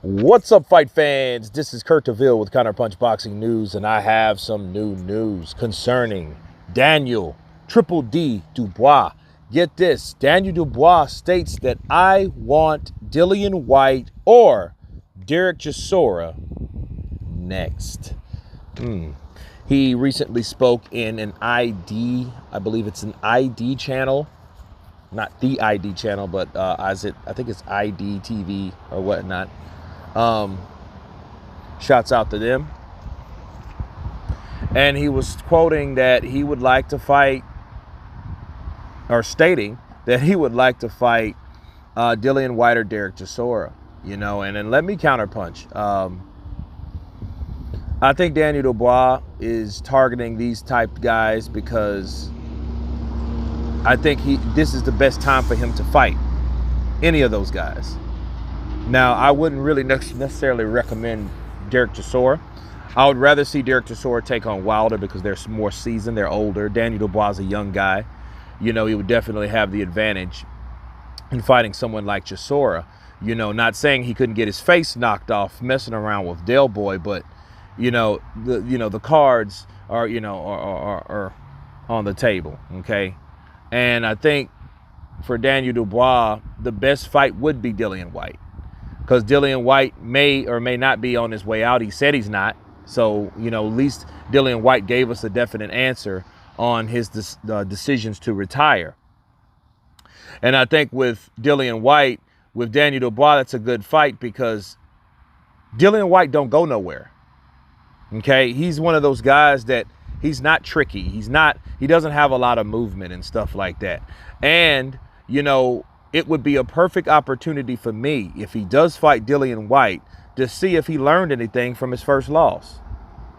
What's up, fight fans? This is Kurt DeVille with Counterpunched Boxing News, and I have some new news concerning Daniel Triple D Dubois. Get this, Daniel Dubois states that I want Dillian Whyte or Derek Chisora next. He recently spoke in an ID, I believe it's an ID channel. Not the ID channel, but I think it's ID TV or whatnot. Shouts out to them. And he was quoting that he would like to fight, or stating that he would like to fight Dillian Whyte or Derek Chisora, and then let me counterpunch. I think Daniel Dubois is targeting these type guys because I think this is the best time for him to fight any of those guys. Now, I wouldn't really necessarily recommend Derek Chisora. I would rather see Derek Chisora take on Wilder because they're more seasoned, they're older. Daniel Dubois is a young guy. He would definitely have the advantage in fighting someone like Chisora. Not saying he couldn't get his face knocked off messing around with Dubois, but the cards are are on the table, okay? And I think for Daniel Dubois, the best fight would be Dillian Whyte. Because Dillian Whyte may or may not be on his way out. He said he's not. So, at least Dillian Whyte gave us a definite answer on his decisions to retire. And I think with Dillian Whyte, with Daniel Dubois, that's a good fight because Dillian Whyte don't go nowhere. Okay? He's one of those guys that he's not tricky. He doesn't have a lot of movement and stuff like that. And, it would be a perfect opportunity for me if he does fight Dillian Whyte to see if he learned anything from his first loss.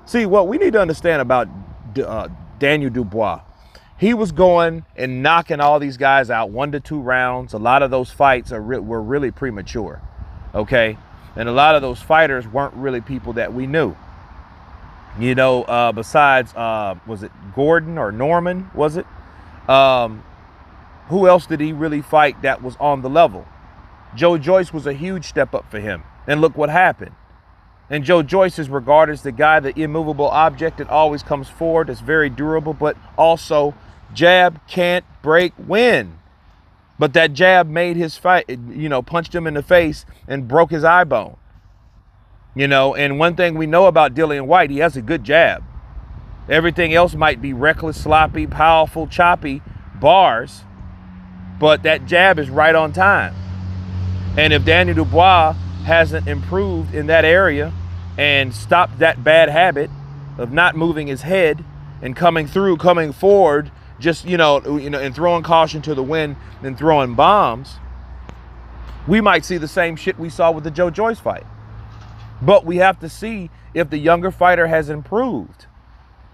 See, what we need to understand about Daniel Dubois, he was going and knocking all these guys out 1 to 2 rounds. A lot of those fights were really premature, okay? And a lot of those fighters weren't really people that we knew. Besides, was it Gordon or Norman, was it? Who else did he really fight that was on the level? Joe Joyce was a huge step up for him. And look what happened. And Joe Joyce is regarded as the guy, the immovable object that always comes forward, that's very durable, but also jab, can't break, win. But that jab made his fight, punched him in the face and broke his eye bone. And one thing we know about Dillian Whyte, he has a good jab. Everything else might be reckless, sloppy, powerful, choppy bars. But that jab is right on time. And if Daniel Dubois hasn't improved in that area and stopped that bad habit of not moving his head and coming forward, just, and throwing caution to the wind and throwing bombs, we might see the same shit we saw with the Joe Joyce fight. But we have to see if the younger fighter has improved.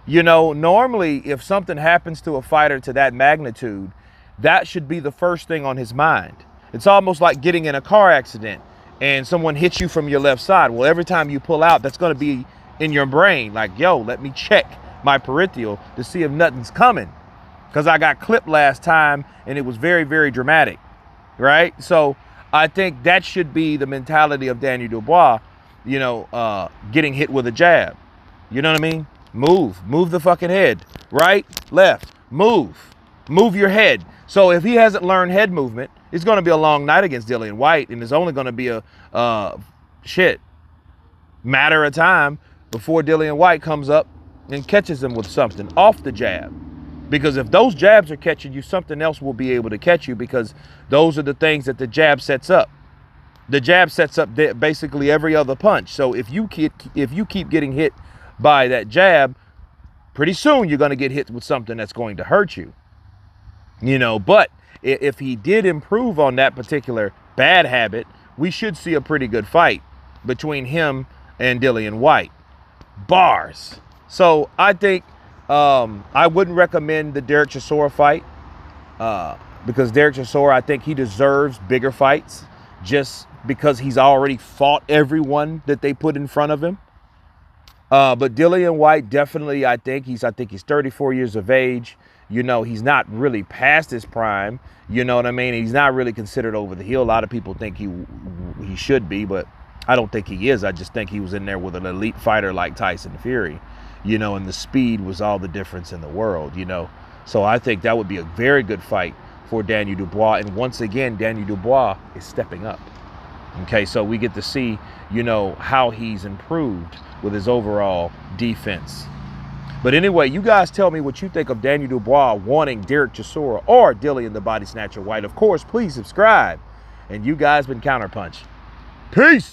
Normally, if something happens to a fighter to that magnitude, that should be the first thing on his mind. It's almost like getting in a car accident and someone hits you from your left side. Well, every time you pull out, that's going to be in your brain. Like, yo, let me check my peripheral to see if nothing's coming. Because I got clipped last time and it was very, very dramatic. Right? So I think that should be the mentality of Daniel Dubois, getting hit with a jab. You know what I mean? Move the fucking head. Right, left, move your head. So if he hasn't learned head movement, it's going to be a long night against Dillian Whyte, and it's only going to be a matter of time before Dillian Whyte comes up and catches him with something off the jab. Because if those jabs are catching you, something else will be able to catch you, because those are the things that the jab sets up. The jab sets up basically every other punch. So if you keep getting hit by that jab, pretty soon you're going to get hit with something that's going to hurt you. But if he did improve on that particular bad habit, we should see a pretty good fight between him and Dillian Whyte. Bars. So I think I wouldn't recommend the Derek Chisora fight because Derek Chisora, I think he deserves bigger fights just because he's already fought everyone that they put in front of him. But Dillian Whyte, definitely, I think he's 34 years of age. He's not really past his prime. You know what I mean? He's not really considered over the hill. A lot of people think he should be, but I don't think he is. I just think he was in there with an elite fighter like Tyson Fury, you know, and the speed was all the difference in the world, you know. So I think that would be a very good fight for Daniel Dubois. And once again, Daniel Dubois is stepping up. Okay, so we get to see, you know, how he's improved with his overall defense. But anyway, you guys tell me what you think of Daniel Dubois wanting Derek Chisora or Dillian the Body Snatcher Whyte. Of course, please subscribe. And you guys been Counterpunched. Peace.